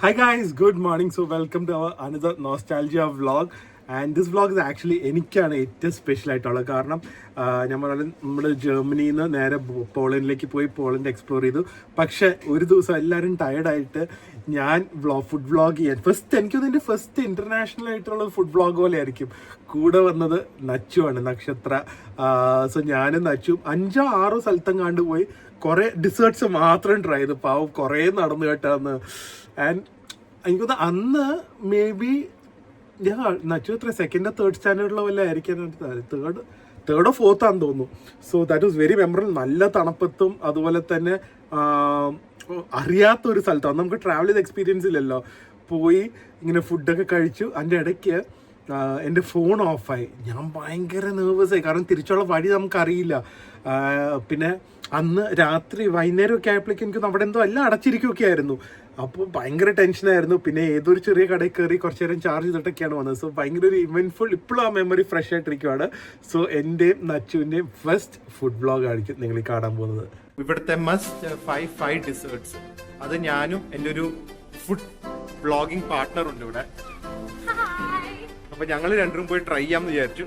Hi guys, good morning. So welcome to our another nostalgia vlog. And this vlog is actually എനിക്കാണ് ഏറ്റവും special ആയിട്ടുള്ളത്. കാരണം നമ്മൾ ജർമ്മനിയിൽ നിന്ന് നേരെ പോളണ്ടിലേക്ക് പോയി പോളണ്ട് എക്സ്പ്ലോർ ചെയ്തു. പക്ഷേ ഒരു ദിവസം എല്ലാവരും ടയർഡായിട്ട് ഞാൻ ഫുഡ് വ്ളോഗ് ചെയ്യാൻ എനിക്കൊന്നും എൻ്റെ ഫസ്റ്റ് ഇൻ്റർനാഷണൽ ആയിട്ടുള്ള ഫുഡ് വ്ളോഗ് പോലെ ആയിരിക്കും. കൂടെ വന്നത് നച്ചുവാണ്, നക്ഷത്ര. സോ ഞാനും നച്ചും 5-6 സ്ഥലത്തെങ്ങാണ്ട് പോയി കുറേ ഡിസേർട്ട്സ് മാത്രം ട്രൈ ചെയ്തു. പാവം കുറേ നടന്നു കേട്ടാന്ന്. ആൻഡ് എനിക്കൊന്ന് അന്ന് മേ ബി ഞാൻ നച്ചു എത്ര സെക്കൻഡോ തേർഡ് സ്റ്റാൻഡേർഡിലോ വല്ല ആയിരിക്കാൻ തേർഡോ ഫോർത്താന്ന് തോന്നുന്നു. So that was very memorable. നല്ല തണുപ്പത്തും അതുപോലെ തന്നെ അറിയാത്തൊരു സ്ഥലത്താണ്, നമുക്ക് ട്രാവൽ ചെയ്ത എക്സ്പീരിയൻസ് ഇല്ലല്ലോ. പോയി ഇങ്ങനെ ഫുഡൊക്കെ കഴിച്ചു. അതിൻ്റെ ഇടയ്ക്ക് എൻ്റെ ഫോൺ ഓഫായി. ഞാൻ ഭയങ്കര നെർവസായി, കാരണം തിരിച്ചുള്ള വഴി നമുക്കറിയില്ല. പിന്നെ അന്ന് രാത്രി വൈകുന്നേരമൊക്കെ ആയപ്പോഴേക്കും എനിക്ക് അവിടെ എന്തോ എല്ലാം അടച്ചിരിക്കുകയൊക്കെ ആയിരുന്നു. അപ്പോൾ ഭയങ്കര ടെൻഷനായിരുന്നു. പിന്നെ ഏതൊരു ചെറിയ കടയിൽ കയറി കുറച്ച് നേരം ചാർജ് ചെയ്തിട്ടൊക്കെയാണ് വന്നത്. സോ ഭയങ്കര ഒരു ഇവൻറ്റ്ഫുൾ, ഇപ്പോഴും ആ മെമ്മറി ഫ്രഷ് ആയിട്ടിരിക്കുകയാണ്. സോ എൻ്റെയും നച്ചുവിൻ്റെയും ഫസ്റ്റ് ഫുഡ് വ്ളോഗ് ആയിരിക്കും നിങ്ങൾ കാണാൻ പോകുന്നത്. ഇവിടുത്തെ മസ്റ്റ് ഫൈവ് ഡിസേർട്സ്, അത് ഞാനും എൻ്റെ ഒരു ഫുഡ് വ്ളോഗിങ് പാർട്ട്ണർ ഉണ്ട് ഇവിടെ. അപ്പൊ ഞങ്ങൾ രണ്ടും പോയി ട്രൈ ചെയ്യാമെന്ന് വിചാരിച്ചു.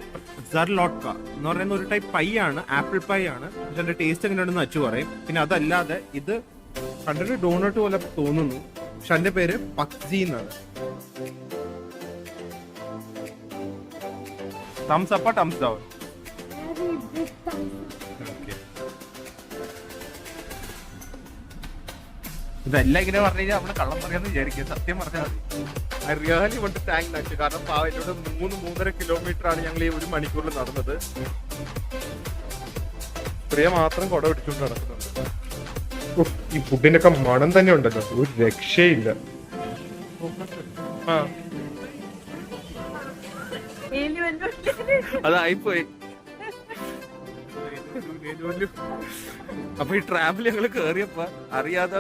സർലോട്ട്ക എന്ന് പറയുന്ന ഒരു ടൈപ്പ് പൈ ആണ്, ആപ്പിൾ പൈ ആണ്. പക്ഷെ അതിന്റെ ടേസ്റ്റ് എങ്ങനെയുണ്ടെന്ന് അച്ചു പറയും. പിന്നെ അതല്ലാതെ ഇത് കണ്ടിട്ട് ഡോണട്ട് പോലെ തോന്നുന്നു, പക്ഷെ അതിന്റെ പേര് പക്സി എന്നാണ്. Thumbs up thumbs down? ഇതെല്ലാം ഇങ്ങനെ പറഞ്ഞു കഴിഞ്ഞാൽ നമ്മള് കള്ളം പറയാന്ന് വിചാരിക്കും. സത്യം പറഞ്ഞാൽ I really want to thank Nachu. കാരണം പാവയിലൂടെ 3-3.5 കിലോമീറ്റർ ആണ് ഞങ്ങൾ ഈ 1 മണിക്കൂറിൽ നടന്നത്. പ്രിയ മാത്രം കുട പിടിച്ചുകൊണ്ട് നടക്കുന്നുണ്ട്. ഈ ഫുഡിന്റെ ഒക്കെ മണം തന്നെ ഉണ്ടല്ലോ, ഒരു രക്ഷയില്ല. അതായിപ്പോയി. അപ്പൊ ഈ ട്രാവൽ ഞങ്ങൾ കേറിയപ്പോ അറിയാതെ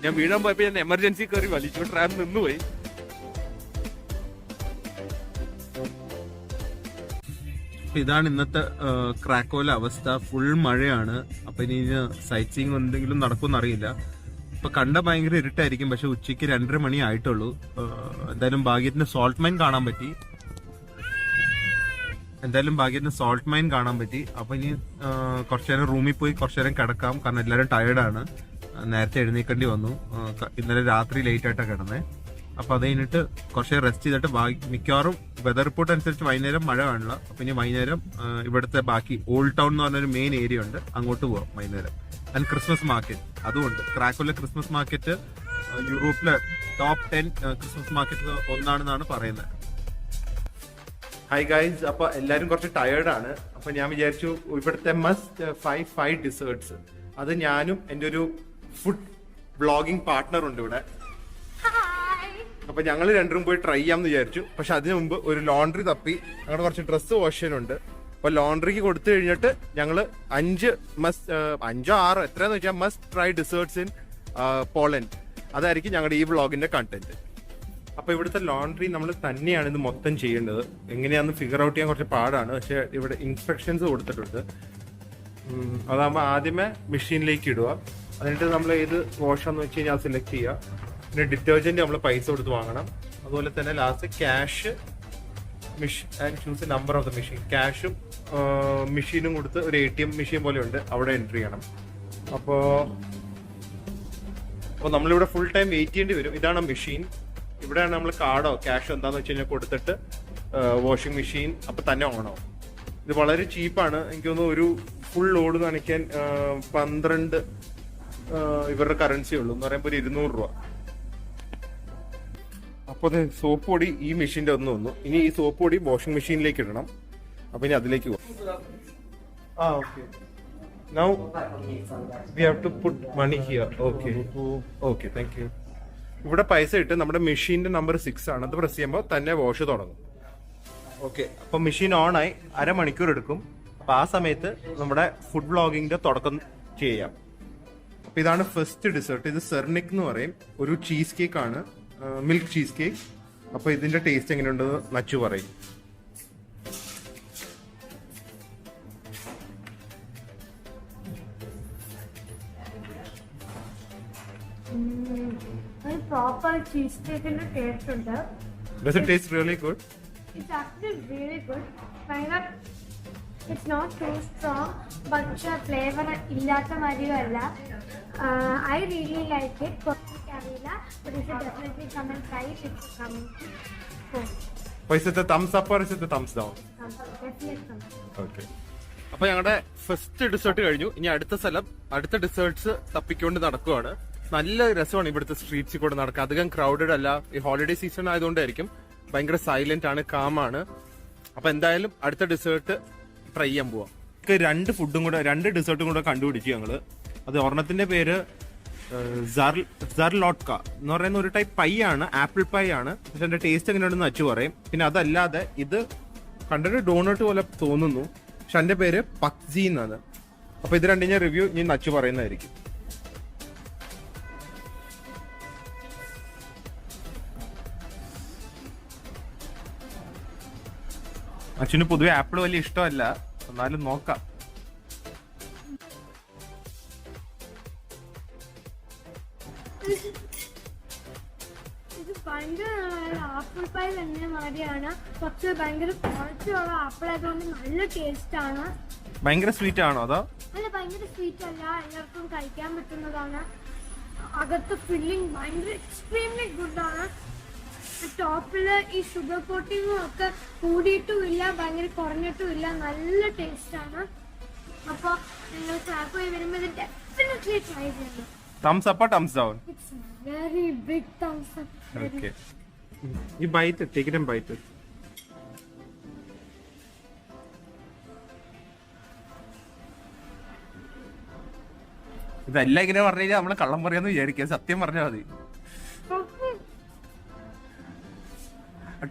ഞാൻ വീഴാൻ പോയപ്പോ ഞാൻ എമർജൻസി കയറി വലിച്ചു. ട്രാവൽ നിന്നുപോയി. ഇതാണ് ഇന്നത്തെ ക്രാക്കോയിലെ അവസ്ഥ. ഫുൾ മഴയാണ്. അപ്പൊ ഇനി സൈറ്റ് സീയിങ് എന്തെങ്കിലും നടക്കുമെന്ന് അറിയില്ല. ഇപ്പൊ കണ്ട ഭയങ്കര ഇരുട്ടായിരിക്കും, പക്ഷെ ഉച്ചയ്ക്ക് 2:30 മണി ആയിട്ടുള്ളൂ. എന്തായാലും ഭാഗ്യത്തിന് സോൾട്ട് മൈൻ കാണാൻ പറ്റി. അപ്പൊ ഇനി കുറച്ചു നേരം റൂമിൽ പോയി കുറച്ചു നേരം കിടക്കാം, കാരണം എല്ലാവരും ടയേർഡാണ്. നേരത്തെ എഴുന്നേക്കേണ്ടി വന്നു. ഇന്നലെ രാത്രി ലേറ്റ് ആയിട്ടാണ് കിടന്നത്. അപ്പൊ അത് കഴിഞ്ഞിട്ട് കുറച്ച് റെസ്റ്റ് ചെയ്തിട്ട് മിക്കവാറും വെതർ റിപ്പോർട്ട് അനുസരിച്ച് വൈകുന്നേരം മഴ കാണില്ല. അപ്പൊ ഇനി വൈകുന്നേരം ഇവിടുത്തെ ബാക്കി ഓൾഡ് ടൗൺ എന്ന് പറഞ്ഞൊരു മെയിൻ ഏരിയ ഉണ്ട്, അങ്ങോട്ട് പോവാം വൈകുന്നേരം. ആൻഡ് ക്രിസ്മസ് മാർക്കറ്റ് അതുകൊണ്ട് ക്രാക്കോയിലെ ക്രിസ്മസ് മാർക്കറ്റ് യൂറോപ്പിലെ ടോപ്പ് 10 ക്രിസ്മസ് മാർക്കറ്റ് ഒന്നാണെന്നാണ് പറയുന്നത്. ഹായ് ഗൈസ്, അപ്പൊ എല്ലാരും കുറച്ച് ടയേർഡാണ്. അപ്പൊ ഞാൻ വിചാരിച്ചു ഇവിടുത്തെ മസ്റ്റ് ഫൈവ് ഡിസേർട്സ്, അത് ഞാനും എൻ്റെ ഒരു ഫുഡ് വ്ളോഗിങ് പാർട്ട്ണർ ഉണ്ട് ഇവിടെ. അപ്പൊ ഞങ്ങൾ രണ്ടും പോയി ട്രൈ ചെയ്യാമെന്ന് വിചാരിച്ചു. പക്ഷെ അതിനു മുമ്പ് ഒരു ലോണ്ടറി തപ്പി. ഞങ്ങളുടെ കുറച്ച് ഡ്രസ്സ് വാഷ് ചെയ്യാനുണ്ട്. അപ്പൊ ലോണ്ടറിക്ക് കൊടുത്തു കഴിഞ്ഞിട്ട് ഞങ്ങള് 5-6 എത്രയാന്ന് വെച്ചാൽ must try deserts in Poland. അതായിരിക്കും ഞങ്ങളുടെ ഈ വ്ളോഗിന്റെ കണ്ടന്റ്. അപ്പൊ ഇവിടുത്തെ ലോണ്ടറി നമ്മൾ തന്നെയാണ് ഇത് മൊത്തം ചെയ്യേണ്ടത്. എങ്ങനെയാന്ന് ഫിഗർ ഔട്ട് ചെയ്യാൻ കുറച്ച് പാടാണ്, പക്ഷെ ഇവിടെ ഇൻസ്ട്രക്ഷൻസ് കൊടുത്തിട്ടുണ്ട്. അതാകുമ്പോൾ ആദ്യമേ മെഷീനിലേക്ക് ഇടുക, എന്നിട്ട് നമ്മൾ ഏത് വാഷാന്ന് വെച്ച് കഴിഞ്ഞാൽ അത് സെലക്ട് ചെയ്യുക. പിന്നെ ഡിറ്റർജന്റ് നമ്മൾ പൈസ കൊടുത്ത് വാങ്ങണം. അതുപോലെ തന്നെ last cash and choose number of the machine. ക്യാഷും മെഷീനും കൊടുത്ത് ഒരു ATM മെഷീൻ പോലെ ഉണ്ട്, അവിടെ എൻട്രി ചെയ്യണം. അപ്പോൾ നമ്മളിവിടെ ഫുൾ ടൈം വെയിറ്റ് ചെയ്യേണ്ടി വരും. ഇതാണ് മെഷീൻ. ഇവിടെയാണ് നമ്മൾ കാർഡോ ക്യാഷോ എന്താന്ന് വെച്ച് കഴിഞ്ഞാൽ കൊടുത്തിട്ട് വാഷിംഗ് മെഷീൻ അപ്പം തന്നെ ഓണാവും. ഇത് വളരെ ചീപ്പാണ്. എനിക്ക് തോന്നുന്നു ഒരു ഫുൾ ലോഡ് നനയ്ക്കാൻ 12 ഇവരുടെ കറൻസി ഉള്ളൂ, എന്ന് പറയുമ്പോൾ ഒരു 200 രൂപ. അപ്പോൾ സോപ്പ് പൊടി ഈ മെഷീൻ്റെ ഒന്ന് വന്നു. ഇനി ഈ സോപ്പ് പൊടി വാഷിംഗ് മെഷീനിലേക്ക് ഇടണം. അപ്പൊ ഇനി അതിലേക്ക് പോകും. Okay, now we have to put money here. Okay, thank you. ഇവിടെ പൈസ ഇട്ട് നമ്മുടെ മെഷീന്റെ നമ്പർ 6 ആണ്. അത് പ്രസ് ചെയ്യുമ്പോൾ തന്നെ വാഷ് തുടങ്ങും. ഓക്കെ, അപ്പൊ മെഷീൻ ഓൺ ആയി 1/2 മണിക്കൂർ എടുക്കും. അപ്പൊ ആ സമയത്ത് നമ്മുടെ ഫുഡ് വ്ളോഗിങ്ങിന്റെ തുടക്കം ചെയ്യാം. അപ്പൊ ഇതാണ് ഫസ്റ്റ് ഡിസേർട്ട്. ഇത് സെർണിക് എന്ന് പറയും. ഒരു ചീസ് കേക്ക് ആണ്, മിൽക്ക് ചീസ് കേക്ക്. അപ്പൊ ഇതിന്റെ ടേസ്റ്റ് എങ്ങനെയുണ്ടെന്ന് നച്ചു പറയും. proper cheesecake in the taste ഉണ്ട്. Does it taste really good? It's actually really good. It's not too strong, but flavor ഇല്ലാത്ത മരിയല്ല. I really like it. അറിയില്ല, but you should definitely come and try it if you come. So is it a thumbs up or is it a thumbs down? Definitely come. Okay. അപ്പൊ ഞങ്ങളുടെ first dessert കഴിഞ്ഞു. ഇനി അടുത്ത സ്ഥലം, അടുത്ത deserts തപ്പിക്കൊണ്ട് നടക്കുവാണ്. നല്ല രസമാണ് ഇവിടുത്തെ സ്ട്രീറ്റ്സിൽ കൂടെ നടക്കുക. അധികം ക്രൗഡഡ് അല്ല. ഈ ഹോളിഡേ സീസൺ ആയതുകൊണ്ടായിരിക്കും ഭയങ്കര സൈലന്റ് ആണ്, കാം ആണ്. അപ്പൊ എന്തായാലും അടുത്ത ഡിസേർട്ട് ട്രൈ ചെയ്യാൻ പോവാം. രണ്ട് ഡിസേർട്ടും കൂടെ കണ്ടുപിടിച്ചു ഞങ്ങള്. അത് ഒരെണ്ണത്തിന്റെ പേര് സർലോട്ട്ക എന്ന് പറയുന്ന ഒരു ടൈപ്പ് പൈ ആണ്, ആപ്പിൾ പൈ ആണ്. പക്ഷെ എന്റെ ടേസ്റ്റ് എങ്ങനെയുണ്ടെന്ന് അച്ചു പറയും. പിന്നെ അതല്ലാതെ ഇത് കണ്ടിട്ട് ഡോണട്ട് പോലെ തോന്നുന്നു, പക്ഷെ എന്റെ പേര് പക്സി എന്നാണ്. അപ്പൊ ഇത് രണ്ടിന്റെ റിവ്യൂ ഞാൻ നച്ചു പറയുന്നതായിരിക്കും. അച്ഛന് പൊതുവെ ആപ്പിൾ വലിയ ഇഷ്ടമല്ല, എന്നാലും നോക്കാം. ഇത് ഭയങ്കര ആപ്പിൾ പൈ തന്നെ മാതിരിയാണ്, പക്ഷെ ഭയങ്കര ക്വാളിറ്റി ഉള്ള ആപ്പിൾ ആയതുകൊണ്ട് നല്ല ടേസ്റ്റ് ആണ്. ഭയങ്കര സ്വീറ്റ് ആണോ അതോ? അല്ല, ഭയങ്കര സ്വീറ്റ് അല്ല, എല്ലാവർക്കും കഴിക്കാൻ പറ്റുന്നതാണ്. അകത്ത് ഫില്ലിംഗ് ഭയങ്കര എക്സ്ട്രീംലി ഗുഡാണ്. ടോപ്പില് ഈ ഷുഗർ കോട്ടിങ്ങും ഒക്കെ കൂടിയിട്ടും ഇല്ല, ഭയങ്കര കുറഞ്ഞിട്ടും ഇല്ല, നല്ല ടേസ്റ്റ് ആണ്. അപ്പൊ നിങ്ങൾ ചാക്കോയി വരുമ്പോൾ ഇത് ഡെഫിനറ്റ്ലി ട്രൈ ചെയ്യണം. Thumbs up or thumbs down? It's very big thumbs up. Okay. You bite it, take it and bite it. ഇതെല്ലാം ഇങ്ങനെ പറഞ്ഞു കഴിഞ്ഞാൽ നമ്മള് കള്ളം പറയാന്ന് വിചാരിക്കുക, സത്യം പറഞ്ഞാൽ മതി.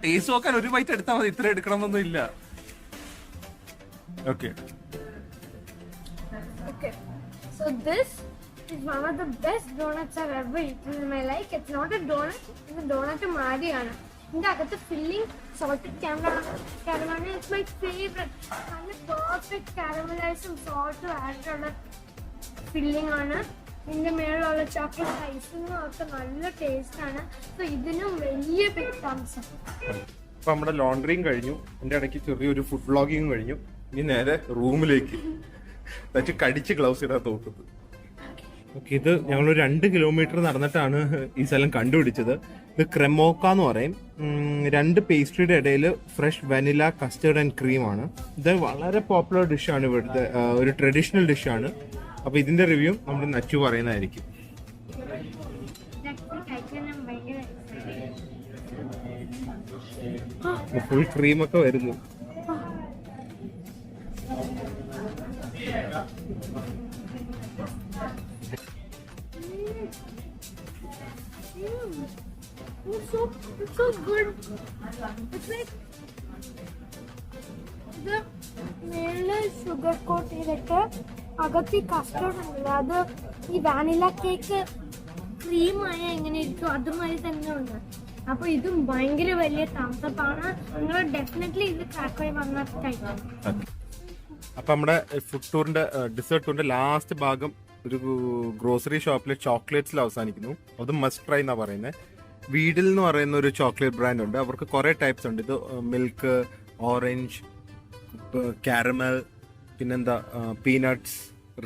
ടേസ്റ്റ് നോക്കാൻ ഒരു ബൈറ്റ് എടുത്താൽ മതി, ഇത്ര എടുക്കണമെന്നൊന്നും ഇല്ല. Okay. Okay. So this is one of the best donuts I've ever eaten in my life. It's not a donut, it's a donut മാതിരിയാണ്. ഇതിന്റെ അകത്ത് filling salted caramel. It's my favourite. നല്ല പെർഫെക്റ്റ് കാരമലൈസും സോൾട്ടും ആയിട്ടുള്ള filling ആണ്. ഇതിന്റെ മേലുള്ള chocolate ഐസിങ്ങും ഒക്കെ നല്ല ടേസ്റ്റ് ആണ്. സോ ഇതിനും വലിയ ബിഗ് തംസ് അപ്പ്. അപ്പൊ നമ്മുടെ ലോണ്ടറിയും കഴിഞ്ഞു, എന്റെ ഇടയ്ക്ക് ചെറിയൊരു ഫുഡ് വ്ളോഗിങ്ങും കഴിഞ്ഞു. ഇനി നേരെ റൂമിലേക്ക് കടിച്ച് ഗ്ലൗസ് ഇടാൻ തോക്കുന്നത്. ഓക്കെ, ഇത് ഞങ്ങളൊരു 2 കിലോമീറ്റർ നടന്നിട്ടാണ് ഈ സ്ഥലം കണ്ടുപിടിച്ചത്. ഇത് ക്രെമോക്ക എന്ന് പറയും. 2 പേസ്ട്രിയുടെ ഇടയിൽ fresh vanilla custard and cream ആണ്. ഇത് വളരെ പോപ്പുലർ ഡിഷാണ്, ഇവിടുത്തെ ഒരു ട്രഡീഷണൽ ഡിഷാണ്. അപ്പൊ ഇതിന്റെ റിവ്യൂ നമ്മുടെ നച്ചു പറയുന്നതായിരിക്കും. ഫുൾ ക്രീമൊക്കെ വരുന്നു. It's so good. It's like the മേളില് ഷുഗർ കോട്ട് ചെയ്തിട്ട് അകത്ത് ഈ കസ്റ്റർഡ് ഉണ്ടല്ലോ, അത് ഈ വാനില കേക്ക് ക്രീമായ എങ്ങനെ ഇരിക്കും അതുമാതിരി തന്നെ ഉണ്ട്. അപ്പൊ ഇതും ഭയങ്കര വലിയ തംസപ്പ് ആണ്. നിങ്ങൾ ഡെഫിനറ്റ്ലി ഇത് ചാക്കോയി വന്നാൽ കഴിക്കണം. അപ്പൊ നമ്മുടെ ഫുഡ് ടൂറിന്റെ ഡിസേർട്ട് ടൂറിന്റെ ലാസ്റ്റ് ഭാഗം ഒരു ഗ്രോസറി ഷോപ്പിലെ ചോക്ലേറ്റ്സിൽ അവസാനിക്കുന്നു. അത് മസ്റ്റ് ട്രൈ എന്നാ പറയുന്നത്. വീഡിൽ എന്ന് പറയുന്ന ഒരു ചോക്ലേറ്റ് ബ്രാൻഡ് ഉണ്ട്. അവർക്ക് കുറെ ടൈപ്സ് ഉണ്ട്. ഇത് മിൽക്ക്, ഓറഞ്ച്, കാരമൽ, പിന്നെന്താ പീനട്ട്സ്,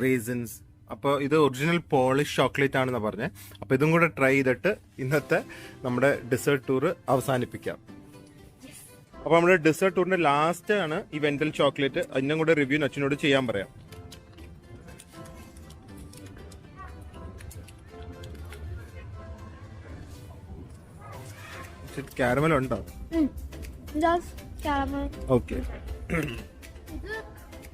റേസിൻസ്. അപ്പോൾ ഇത് ഒറിജിനൽ പോളിഷ് ചോക്ലേറ്റ് ആണെന്ന് പറഞ്ഞത്. അപ്പോൾ ഇതും കൂടെ ട്രൈ ചെയ്തിട്ട് ഇന്നത്തെ നമ്മുടെ ഡിസേർട്ട് ടൂർ അവസാനിപ്പിക്കാം. അപ്പോൾ നമ്മുടെ ഡിസേർട്ട് ടൂറിന്റെ ലാസ്റ്റ് ആണ് ഈ വെന്റൽ ചോക്ലേറ്റ്. അതിനും കൂടെ റിവ്യൂ അച്ഛനോട് ചെയ്യാൻ പറയാം. കാരമൽ ഉണ്ടോ? ഓക്കെ.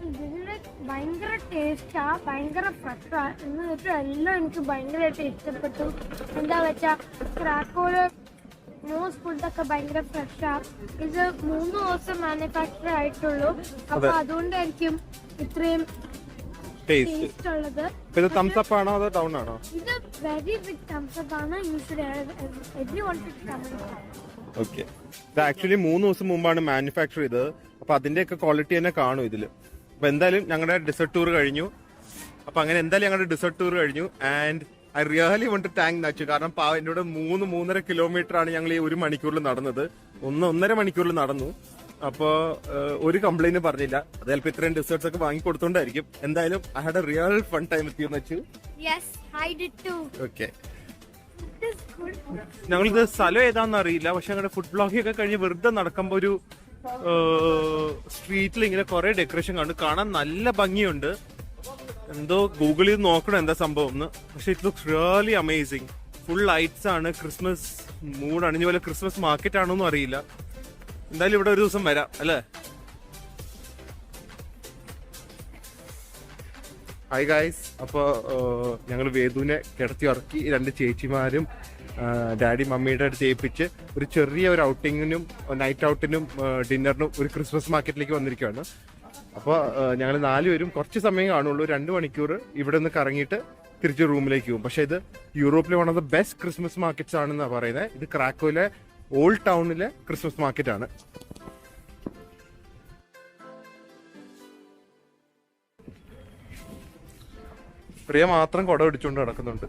ഇതിന്റെ ഭയങ്കര ടേസ്റ്റാ, ഭയങ്കര ഫ്രഷാ. എന്ന് വെച്ചാൽ എല്ലാം എനിക്ക് ഭയങ്കരമായിട്ട് ഇഷ്ടപ്പെട്ടു. എന്താ വെച്ചാ ക്രാക്കോല് മോസ് ഫുഡൊക്കെ ഭയങ്കര ഫ്രഷാ. ഇത് 3 ദിവസം മാനുഫാക്ചർ ആയിട്ടുള്ളൂ. അപ്പൊ അതുകൊണ്ടായിരിക്കും ഇത്രയും ടേസ്റ്റ് ഉള്ളത്. ഇത് തംസ് അപ്പ് ആണോ അതോ ഡൗൺ ആണോ? ഇത് വെരി ബിഗ് തംസ് അപ്പ് ആണ്. You should everyone should come and try. Okay. ഇത് ആക്ച്വലി 3 ദിവസം മുമ്പാണ് മാനുഫാക്ചർ ചെയ്തത്. അപ്പൊ അതിന്റെയൊക്കെ ക്വാളിറ്റി തന്നെ കാണും ഇതില്. അപ്പൊ എന്തായാലും ഞങ്ങളുടെ ഡിസേർട്ട് ടൂർ കഴിഞ്ഞു. അപ്പൊ അങ്ങനെ എന്തായാലും ഞങ്ങളുടെ ഡിസേർട്ട് ടൂർ കഴിഞ്ഞു. And I really want to thank Nachu. കാരണം എന്നോട് 3-3.5 കിലോമീറ്റർ ആണ് ഞങ്ങൾ ഈ 1 മണിക്കൂറിൽ നടന്നത്. 1-1.5 മണിക്കൂറിൽ നടന്നു. അപ്പോ ഒരു കംപ്ലൈന്റ് പറഞ്ഞില്ല. അത് ചിലപ്പോൾ ഇത്രയും ഡെസേർട്സ് ഒക്കെ വാങ്ങി കൊടുത്തോണ്ടായിരിക്കും. എന്തായാലും I had A real fun time with you Nachu. Okay, ഞങ്ങളിത് സ്ഥലം ഏതാണെന്ന് അറിയില്ല, പക്ഷെ ഞങ്ങളുടെ ഫുഡ് ബ്ലോഗിംഗ് ഒക്കെ കഴിഞ്ഞ് വെറുതെ നടക്കുമ്പോ ഒരു സ്ട്രീറ്റിൽ ഇങ്ങനെ കുറെ ഡെക്കറേഷൻ കാണാൻ നല്ല ഭംഗിയുണ്ട്. എന്തോ ഗൂഗിളിൽ നോക്കണം എന്താ സംഭവം എന്ന്. പക്ഷെ it looks really amazing. Full lights ആണ്, ക്രിസ്മസ് മൂഡാണ്. ഇനി പോലെ ക്രിസ്മസ് മാർക്കറ്റ് ആണോന്നും അറിയില്ല. എന്തായാലും ഇവിടെ ഒരു ദിവസം വരാം അല്ലേ. ഹായ് ഗായ്സ്, അപ്പോൾ ഞങ്ങൾ വേദുവിനെ കിടത്തി ഇറക്കി 2 ചേച്ചിമാരും ഡാഡി മമ്മിയുടെ അടുത്ത് ഏൽപ്പിച്ച് ഒരു ചെറിയ ഒരു ഔട്ടിങ്ങിനും നൈറ്റ് ഔട്ടിനും ഡിന്നറിനും ഒരു ക്രിസ്മസ് മാർക്കറ്റിലേക്ക് വന്നിരിക്കുകയാണ്. അപ്പോൾ ഞങ്ങൾ 4 പേരും കുറച്ച് സമയം കാണുള്ളൂ, 2 മണിക്കൂർ ഇവിടെ നിന്ന് കറങ്ങിയിട്ട് തിരിച്ച് റൂമിലേക്ക് പോകും. പക്ഷേ ഇത് യൂറോപ്പിലെ one of the best Christmas markets ആണെന്നാണ് പറയുന്നത്. ഇത് ക്രാക്കോയിലെ ഓൾഡ് ടൗണിലെ ക്രിസ്മസ് മാർക്കറ്റ് ആണ്. പ്രിയ മാത്രം കുട പിടിച്ചുകൊണ്ട് നടക്കുന്നുണ്ട്.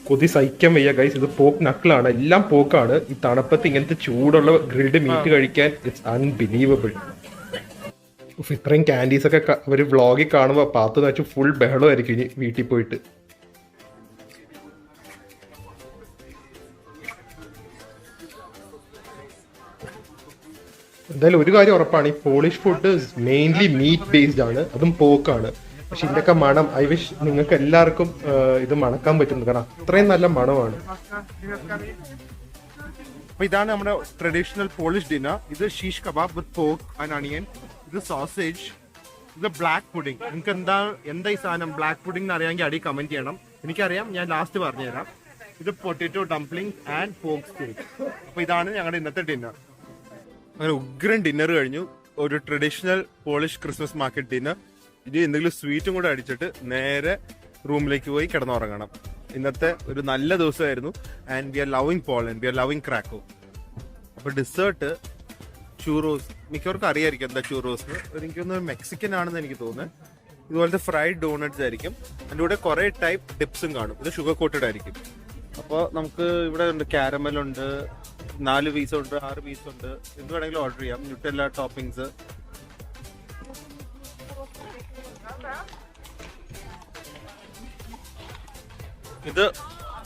കൊതി സഹിക്കാൻ വയ്യ ഗൈസ്. ഇത് പോക്ക് നക്കിളാണ്, എല്ലാം പോക്കാണ്. ഈ തണുപ്പത്ത് ഇങ്ങനത്തെ ചൂടുള്ള ഗ്രിൽഡ് മീറ്റ് കഴിക്കാൻ ഇറ്റ്സ് അൺബിലീവബിൾ. ഇത്രയും ക്യാൻഡീസ് ഒക്കെ ഒരു വ്ളോഗിൽ കാണുമ്പോൾ പാത്ത് വെച്ച് ഫുൾ ബഹളമായിരിക്കും ഇനി വീട്ടിൽ പോയിട്ട്. എന്തായാലും ഒരു കാര്യം ഉറപ്പാണ്, ഈ Polish food mainly meat based ആണ്, അതും പോക്കാണ്. പക്ഷെ ഇതിന്റെയൊക്കെ മണം ഐ വിഷ് നിങ്ങൾക്ക് എല്ലാവർക്കും ഇത് മണക്കാൻ പറ്റുന്നു, കാരണം അത്രയും നല്ല മണമാണ്. അപ്പൊ ഇതാണ് നമ്മുടെ ട്രഡീഷണൽ പോളിഷ് ഡിന്നർ. ഇത് sheesh kebab with pork and onion. ഇത് സോസേജ്. ഇത് ബ്ലാക്ക് പുഡിംഗ്. നിങ്ങൾക്ക് എന്താ ഈ സാധനം ബ്ലാക്ക് പുഡിംഗ് എന്ന് അറിയാമെങ്കിൽ അടി കമന്റ് ചെയ്യണം. എനിക്കറിയാം, ഞാൻ ലാസ്റ്റ് പറഞ്ഞുതരാം. ഇത് പൊട്ടറ്റോ ഡംപ്ലിംഗ് ആൻഡ് പോർക്ക് സ്റ്റേക്ക്. അപ്പൊ ഇതാണ് ഞങ്ങളുടെ ഇന്നത്തെ ഡിന്നർ. അങ്ങനെ ഉഗ്രൻ ഡിന്നർ കഴിഞ്ഞു. ഒരു traditional polish Christmas market dinner. ഇനി എന്തെങ്കിലും സ്വീറ്റും കൂടെ അടിച്ചിട്ട് നേരെ റൂമിലേക്ക് പോയി കിടന്നുറങ്ങണം. ഇന്നത്തെ ഒരു നല്ല ദിവസമായിരുന്നു. And we are loving Poland, we are loving Krakow. അപ്പൊ ഡിസേർട്ട് ചൂറോസ്. മിക്കവർക്കും അറിയായിരിക്കും എന്താ ചൂറോസ്. എനിക്കൊന്ന് മെക്സിക്കൻ ആണെന്ന് എനിക്ക് തോന്നുന്നത്. ഇതുപോലത്തെ ഫ്രൈഡ് ഡോണറ്റ്സ് ആയിരിക്കും. അതിൻ്റെ കൂടെ കുറെ ടൈപ്പ് ഡിപ്സും കാണും. ഇത് ഷുഗർ കോട്ടഡ് ആയിരിക്കും. അപ്പോൾ നമുക്ക് ഇവിടെ ഉണ്ട് കാരമൽ ഉണ്ട്, 4 പീസ് ഉണ്ട്, 6 പീസ് ഉണ്ട്. എന്ത് വേണമെങ്കിലും ഓർഡർ ചെയ്യാം. Nutella toppings. ഇത്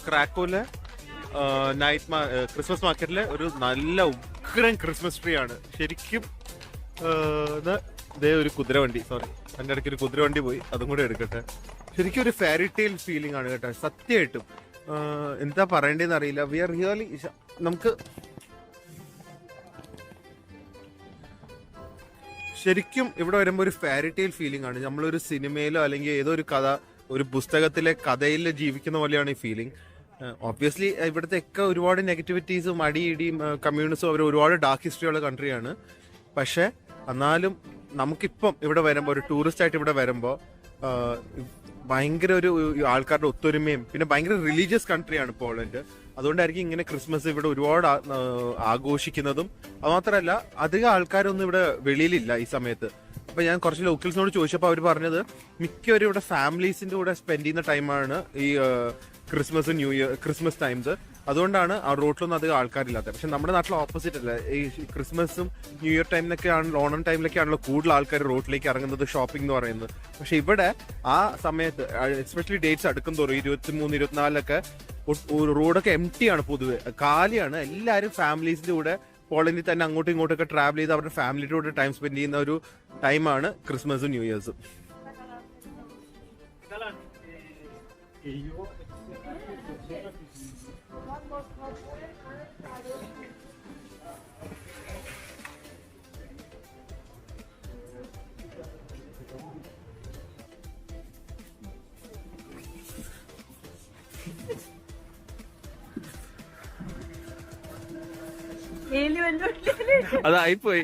ക്രാക്കോയിലെ ക്രിസ്മസ് മാർക്കറ്റിലെ ഒരു നല്ല ഉഗ്രൻ ക്രിസ്മസ് ട്രീ ആണ് ശരിക്കും. ഇതേ ഒരു കുതിരവണ്ടി, സോറി എൻ്റെ ഇടയ്ക്ക് ഒരു കുതിരവണ്ടി പോയി, അതും കൂടെ എടുക്കട്ടെ. ശരിക്കും ഒരു ഫെയറി ടെയിൽ ഫീലിംഗ് ആണ് കേട്ടോ, സത്യമായിട്ടും. എന്താ പറയേണ്ടതെന്ന് അറിയില്ല. വി ആർ റിയലി, നമുക്ക് ശരിക്കും ഇവിടെ വരുമ്പോൾ ഒരു ഫെയറി ടെയിൽ ഫീലിംഗ് ആണ്. നമ്മളൊരു സിനിമയിലോ അല്ലെങ്കിൽ ഏതോ ഒരു കഥ, ഒരു പുസ്തകത്തിലെ കഥയിൽ ജീവിക്കുന്ന പോലെയാണ് ഈ ഫീലിംഗ്. ഒബ്വിയസ്ലി ഇവിടുത്തെ ഒക്കെ ഒരുപാട് നെഗറ്റിവിറ്റീസും അടിയിടിയും കമ്മ്യൂണിസം, അവർ ഒരുപാട് ഡാർക്ക് ഹിസ്റ്ററിയുള്ള കൺട്രിയാണ്. പക്ഷെ എന്നാലും നമുക്കിപ്പം ഇവിടെ വരുമ്പോൾ, ഒരു ടൂറിസ്റ്റ് ആയിട്ട് ഇവിടെ വരുമ്പോൾ ഭയങ്കര ഒരു ആൾക്കാരുടെ ഒത്തൊരുമയും, പിന്നെ ഭയങ്കര റിലീജിയസ് കൺട്രിയാണ് പോളണ്ട്. അതുകൊണ്ടായിരിക്കും ഇങ്ങനെ ക്രിസ്മസ് ഇവിടെ ഒരുപാട് ആഘോഷിക്കുന്നതും. അതുമാത്രമല്ല അധികം ആൾക്കാരൊന്നും ഇവിടെ വെളിയിലില്ല ഈ സമയത്ത്. അപ്പൊ ഞാൻ കുറച്ച് ലോക്കൽസിനോട് ചോദിച്ചപ്പോൾ അവർ പറഞ്ഞത് മിക്കവരും ഇവിടെ ഫാമിലീസിന്റെ കൂടെ സ്പെൻഡ് ചെയ്യുന്ന ടൈമാണ് ഈ Christmas, new year, Christmas times. അതുകൊണ്ടാണ് ആ റോഡിലൊന്നും അധികം ആൾക്കാരില്ലാത്തത്. പക്ഷെ നമ്മുടെ നാട്ടിൽ ഓപ്പോസിറ്റ് അല്ല. ഈ ക്രിസ്മസും ന്യൂ ഇയർ ടൈമിലൊക്കെ ആണല്ലോ, ഓണം ടൈമിലൊക്കെ ആണല്ലോ കൂടുതൽ ആൾക്കാർ റോഡിലേക്ക് ഇറങ്ങുന്നത്, ഷോപ്പിംഗ് എന്ന് പറയുന്നത്. പക്ഷെ ഇവിടെ ആ സമയത്ത് എസ്പെഷ്യലി ഡേറ്റ്സ് അടുക്കും തോറും 23, 24 റോഡൊക്കെ എം ടി ആണ്, പൊതുവെ കാലിയാണ്. എല്ലാവരും ഫാമിലീസിന്റെ കൂടെ പോളണ്ടിൽ തന്നെ അങ്ങോട്ടും ഇങ്ങോട്ടൊക്കെ ട്രാവൽ ചെയ്ത് അവരുടെ ഫാമിലിയുടെ കൂടെ ടൈം സ്പെൻഡ് ചെയ്യുന്ന ഒരു ടൈമാണ് ക്രിസ്മസും ന്യൂ ഇയേഴ്സും. അതായിപ്പോയി.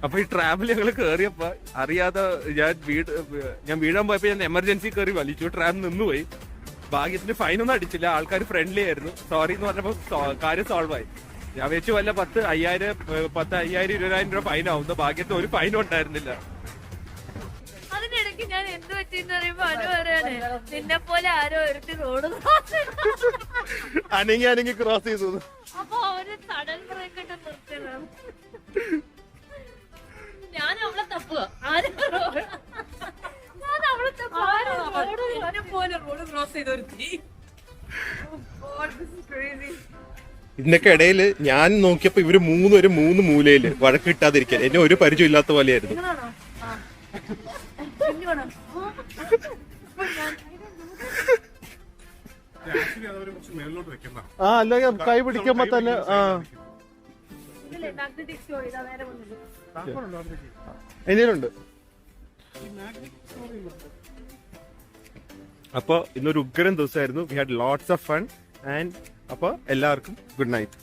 അപ്പൊ ഈ ട്രാവൽ ഞങ്ങൾ കേറിയപ്പോ അറിയാതെ ഞാൻ വീഴാൻ പോയപ്പോ ഞാൻ എമർജൻസി കയറി വലിച്ചു. ട്രാം നിന്നുപോയി. ഭാഗ്യത്തിന് ഫൈനൊന്നും അടിച്ചില്ല, ആൾക്കാർ ഫ്രണ്ട്ലി ആയിരുന്നു. സോറി എന്ന് പറഞ്ഞപ്പോ കാര്യം സോൾവ് ആയി. ഞാൻ വെച്ച് വല്ല 10,000, 20,000 രൂപ ഫൈൻ ആവുന്നു. ഭാഗ്യത്തിൽ ഒരു ഫൈനും ഉണ്ടായിരുന്നില്ല. അതിനിടയ്ക്ക് ഞാൻ എന്ത് പറ്റിയെന്ന് പറയുമ്പോ അനു പറയാണ്, നിന്നെ പോലെ ആരോ ഒരുത്തി റോഡ് അനങ്ങി ക്രോസ് ചെയ്തു. അപ്പൊ അവര് സഡൻ ബ്രേക്ക് ഇട്ട് നിർത്തിയതാണ്. ഞാൻ അവളെ തപ്പുക, ആരും ഞാൻ അവളെ തപ്പുക പോലെ റോഡ് ക്രോസ് ചെയ്ത ഒരുത്തി. ഇതിന്റെയൊക്കെ ഇടയില് ഞാൻ നോക്കിയപ്പോ ഇവര് മൂന്നുപേരും 3 മൂലയില് വഴക്ക് കിട്ടാതിരിക്കാൻ എന്നെ ഒരു പരിചയം ഇല്ലാത്ത പോലെയായിരുന്നു. ആ അല്ലെങ്കിൽ കൈ പിടിക്കുമ്പോ തന്നെ എന്തിനുണ്ട്. അപ്പൊ ഇന്നൊരു ഉഗ്രൻ ദിവസമായിരുന്നു. We had lots of fun and അപ്പൊ എല്ലാവർക്കും ഗുഡ് നൈറ്റ്.